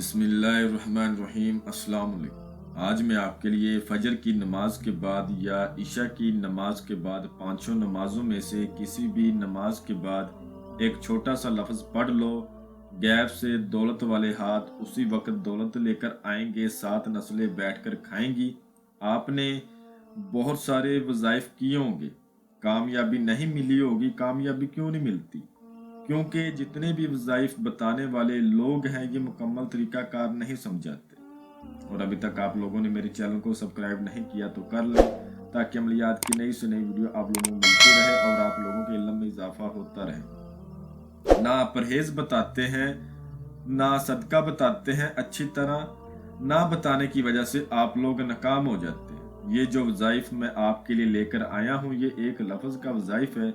بسم اللہ الرحمن الرحیم۔ السلام علیکم۔ آج میں آپ کے لیے فجر کی نماز کے بعد یا عشاء کی نماز کے بعد پانچوں نمازوں میں سے کسی بھی نماز کے بعد ایک چھوٹا سا لفظ پڑھ لو، غیب سے دولت والے ہاتھ اسی وقت دولت لے کر آئیں گے، 7 نسلیں بیٹھ کر کھائیں گی۔ آپ نے بہت سارے وظائف کیے ہوں گے، کامیابی نہیں ملی ہوگی۔ کامیابی کیوں نہیں ملتی؟ کیونکہ جتنے بھی وظائف بتانے والے لوگ ہیں یہ مکمل طریقہ کار نہیں سمجھاتے، اور ابھی تک آپ لوگوں نے میرے چینل کو سبسکرائب نہیں کیا تو کر لیں، تاکہ عملیات کی نئی سے نئی ویڈیو آپ لوگوں کو ملتی رہے اور آپ لوگوں کے علم میں اضافہ ہوتا رہے۔ نہ پرہیز بتاتے ہیں، نہ صدقہ بتاتے ہیں اچھی طرح، نہ بتانے کی وجہ سے آپ لوگ ناکام ہو جاتے ہیں۔ یہ جو وظائف میں آپ کے لیے لے کر آیا ہوں یہ ایک لفظ کا وظائف ہے۔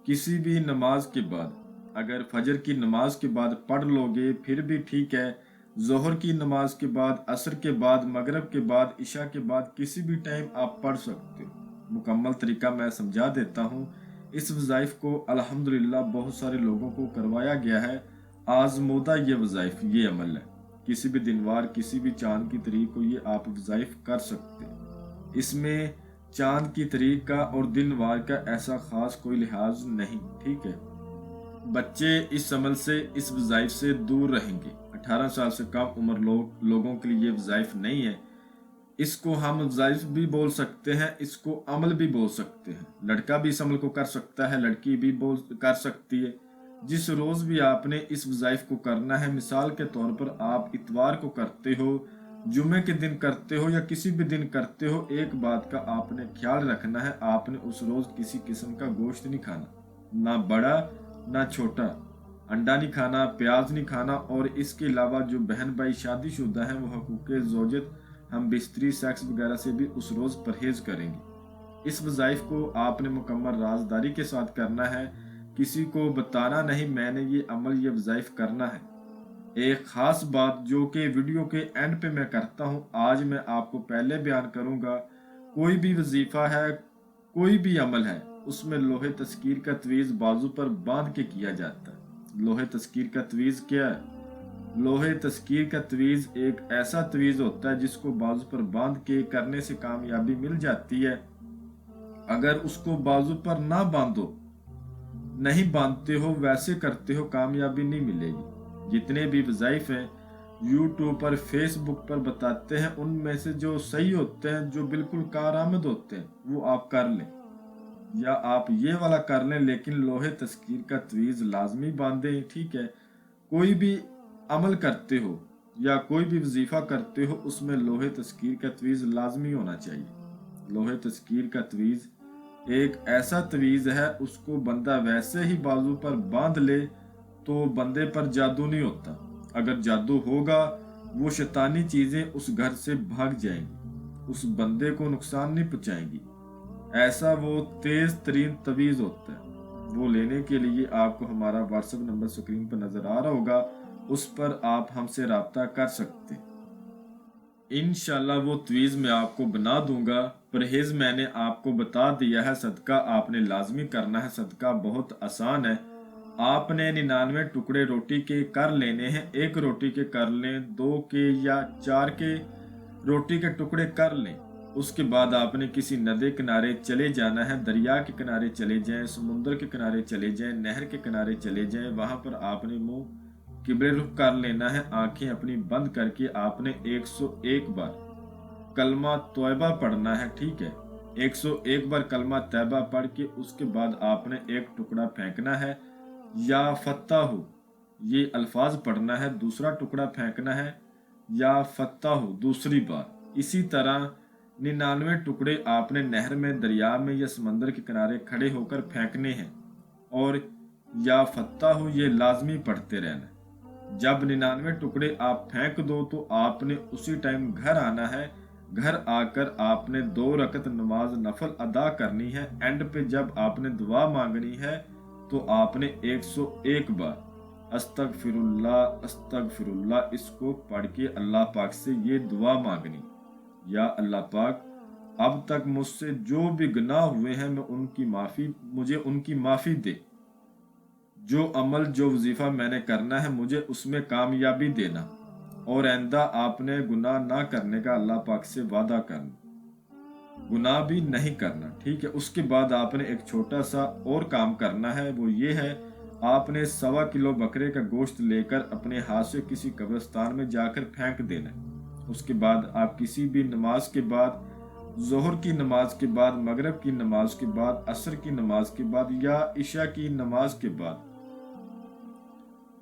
کسی بھی نماز کے بعد، اگر فجر کی نماز کے بعد پڑھ لو گے پھر بھی ٹھیک ہے، ظہر کی نماز کے بعد، عصر کے بعد، مغرب کے بعد، عشاء کے بعد کسی بھی ٹائم آپ پڑھ سکتے ہو۔ مکمل طریقہ میں سمجھا دیتا ہوں۔ اس وظائف کو الحمدللہ بہت سارے لوگوں کو کروایا گیا ہے، آزمودہ یہ وظائف، یہ عمل ہے۔ کسی بھی دنوار، کسی بھی چاند کی تاریخ کو یہ آپ وظائف کر سکتے ہیں۔ اس میں چاند کی تاریخ کا اور دن وار کا ایسا خاص کوئی لحاظ نہیں، ٹھیک ہے۔ بچے اس عمل سے، اس وظائف سے دور رہیں گے۔ 18 سال سے کم عمر لوگوں کے لیے یہ وظائف نہیں ہے۔ اس کو ہم وظائف بھی بول سکتے ہیں، اس کو عمل بھی بول سکتے ہیں۔ لڑکا بھی اس عمل کو کر سکتا ہے، لڑکی بھی کر سکتی ہے۔ جس روز بھی آپ نے اس وظائف کو کرنا ہے، مثال کے طور پر آپ اتوار کو کرتے ہو، جمعے کے دن کرتے ہو یا کسی بھی دن کرتے ہو، ایک بات کا آپ نے خیال رکھنا ہے، آپ نے اس روز کسی قسم کا گوشت نہیں کھانا، نہ بڑا نہ چھوٹا، انڈا نہیں کھانا، پیاز نہیں کھانا، اور اس کے علاوہ جو بہن بھائی شادی شدہ ہیں وہ حقوق زوجت، ہم بستری، سیکس وغیرہ سے بھی اس روز پرہیز کریں گے۔ اس وظائف کو آپ نے مکمل رازداری کے ساتھ کرنا ہے، کسی کو بتانا نہیں میں نے یہ عمل، یہ وظائف کرنا ہے۔ ایک خاص بات جو کہ ویڈیو کے اینڈ پہ میں کرتا ہوں، آج میں آپ کو پہلے بیان کروں گا۔ کوئی بھی وظیفہ ہے، کوئی بھی عمل ہے، اس میں لوہے تذکیر کا تعویذ بازو پر باندھ کے کیا جاتا ہے۔ لوہے تذکیر کا تعویذ کیا ہے؟ لوہے تذکیر کا تعویذ ایک ایسا تعویذ ہوتا ہے جس کو بازو پر باندھ کے کرنے سے کامیابی مل جاتی ہے۔ اگر اس کو بازو پر نہ باندھو، نہیں باندھتے ہو، ویسے کرتے ہو، کامیابی نہیں ملے گی۔ جتنے بھی وظائف ہیں یوٹیوب پر، فیس بک پر بتاتے ہیں، ان میں سے جو صحیح ہوتے ہیں، جو بالکل کارآمد ہوتے ہیں، وہ آپ کر لیں، یا آپ یہ والا کر لیں، لیکن لوہے تذکیر کا تعویذ لازمی باندھیں، ٹھیک ہے۔ کوئی بھی عمل کرتے ہو یا کوئی بھی وظیفہ کرتے ہو، اس میں لوہے تذکیر کا تعویذ لازمی ہونا چاہیے۔ لوہے تذکیر کا تعویذ ایک ایسا تعویذ ہے، اس کو بندہ ویسے ہی بازو پر باندھ لے تو بندے پر جادو نہیں ہوتا۔ اگر جادو ہوگا، وہ شیطانی چیزیں اس گھر سے بھاگ جائیں گی، اس بندے کو نقصان نہیں پہنچائیں گی۔ ایسا وہ تیز ترین تعویذ ہوتا ہے۔ وہ لینے کے لیے آپ کو ہمارا واٹس ایپ نمبر سکرین پر نظر آ رہا ہوگا، اس پر آپ ہم سے رابطہ کر سکتے ہیں۔ انشاءاللہ وہ تعویذ میں آپ کو بنا دوں گا۔ پرہیز میں نے آپ کو بتا دیا ہے، صدقہ آپ نے لازمی کرنا ہے۔ صدقہ بہت آسان ہے۔ آپ نے 99 ٹکڑے روٹی کے کر لینے ہیں، 1 روٹی کے کر لیں، 2 کے یا 4 کے روٹی کے ٹکڑے کر لیں۔ اس کے بعد آپ نے کسی ندی کنارے چلے جانا ہے، دریا کے کنارے چلے جائیں، سمندر کے کنارے چلے جائیں، نہر کے کنارے چلے جائیں۔ وہاں پر آپ نے منہ قبلے رخ کر لینا ہے، آنکھیں اپنی بند کر کے آپ نے 101 بار کلمہ طیبہ پڑھنا ہے، ٹھیک ہے۔ 101 بار کلمہ طیبہ پڑھ کے اس کے بعد آپ نے 1 ٹکڑا پھینکنا ہے، یا فتح ہو، یہ الفاظ پڑھنا ہے۔ دوسرا ٹکڑا پھینکنا ہے، یا فتح ہو، دوسری بار۔ اسی طرح 99 ٹکڑے آپ نے نہر میں، دریا میں یا سمندر کے کنارے کھڑے ہو کر پھینکنے ہیں، اور یا فتح ہو یہ لازمی پڑھتے رہنا ہے۔ جب 99 ٹکڑے آپ پھینک دو تو آپ نے اسی ٹائم گھر آنا ہے۔ گھر آ کر آپ نے 2 رکعت نماز نفل ادا کرنی ہے۔ اینڈ پہ جب آپ نے دعا مانگنی ہے تو آپ نے 101 بار استغفر اللہ استغفر اللہ اس کو پڑھ کے اللہ پاک سے یہ دعا مانگنی، یا اللہ پاک اب تک مجھ سے جو بھی گناہ ہوئے ہیں مجھے ان کی معافی دے، جو عمل، جو وظیفہ میں نے کرنا ہے مجھے اس میں کامیابی دینا، اور آئندہ آپ نے گناہ نہ کرنے کا اللہ پاک سے وعدہ کرنا، گناہ بھی نہیں کرنا، ٹھیک ہے۔ اس کے بعد آپ نے ایک چھوٹا سا اور کام کرنا ہے، وہ یہ ہے آپ نے 1.25 کلو بکرے کا گوشت لے کر اپنے ہاتھ سے کسی قبرستان میں جا کر پھینک دینا ہے۔ اس کے بعد آپ کسی بھی نماز کے بعد، ظہر کی نماز کے بعد، مغرب کی نماز کے بعد، عصر کی نماز کے بعد یا عشاء کی نماز کے بعد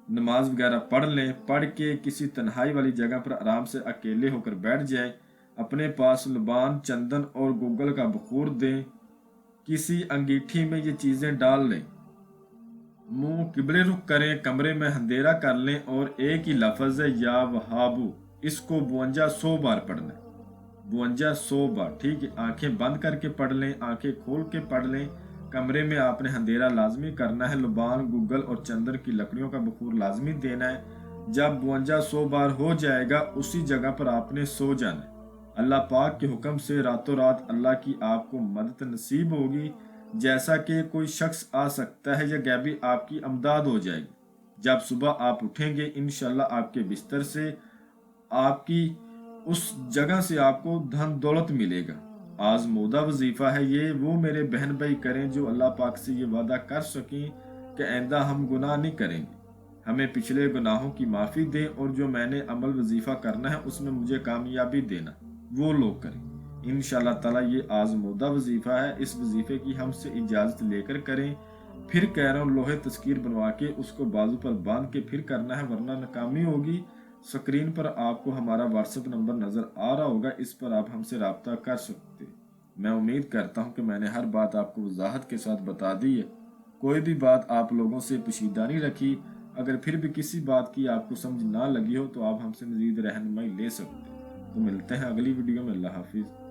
نماز وغیرہ پڑھ لیں، پڑھ کے کسی تنہائی والی جگہ پر آرام سے اکیلے ہو کر بیٹھ جائیں، اپنے پاس لبان، چندن اور گوگل کا بخور دیں، کسی انگیٹھی میں یہ چیزیں ڈال لیں، منہ قبلے رخ کریں، کمرے میں اندھیرا کر لیں اور ایک ہی لفظ ہے یا وہابو، اس کو 52 بار پڑھنا ہے، 52 بار، ٹھیک ہے۔ آنکھیں بند کر کے پڑھ لیں، آنکھیں کھول کے پڑھ لیں، کمرے میں آپ نے اندھیرا لازمی کرنا ہے، لبان، گوگل اور چندن کی لکڑیوں کا بخور لازمی دینا ہے۔ جب 52 بار ہو جائے گا اسی جگہ پر آپ نے سو جانا ہے۔ اللہ پاک کے حکم سے راتوں رات اللہ کی آپ کو مدد نصیب ہوگی، جیسا کہ کوئی شخص آ سکتا ہے یا غیبی آپ کی امداد ہو جائے گی۔ جب صبح آپ اٹھیں گے انشاءاللہ آپ کے بستر سے، آپ کی اس جگہ سے آپ کو دھن دولت ملے گا۔ آزمودہ وظیفہ ہے یہ، وہ میرے بہن بھائی کریں جو اللہ پاک سے یہ وعدہ کر سکیں کہ آئندہ ہم گناہ نہیں کریں گے، ہمیں پچھلے گناہوں کی معافی دیں، اور جو میں نے عمل وظیفہ کرنا ہے اس میں مجھے کامیابی دینا، وہ لوگ کریں۔ انشاءاللہ تعالیٰ یہ آزمودہ وظیفہ ہے، اس وظیفے کی ہم سے اجازت لے کر کریں۔ پھر کہہ رہا ہوں لوہے تذکیر بنوا کے اس کو بازو پر باندھ کے پھر کرنا ہے، ورنہ ناکامی ہوگی۔ سکرین پر آپ کو ہمارا واٹس ایپ نمبر نظر آ رہا ہوگا، اس پر آپ ہم سے رابطہ کر سکتے۔ میں امید کرتا ہوں کہ میں نے ہر بات آپ کو وضاحت کے ساتھ بتا دی ہے، کوئی بھی بات آپ لوگوں سے پوشیدہ نہیں رکھی۔ اگر پھر بھی کسی بات کی آپ کو سمجھ نہ لگی ہو تو آپ ہم سے مزید رہنمائی لے سکتے ہیں۔ تو ملتے ہیں اگلی ویڈیو میں، اللہ حافظ۔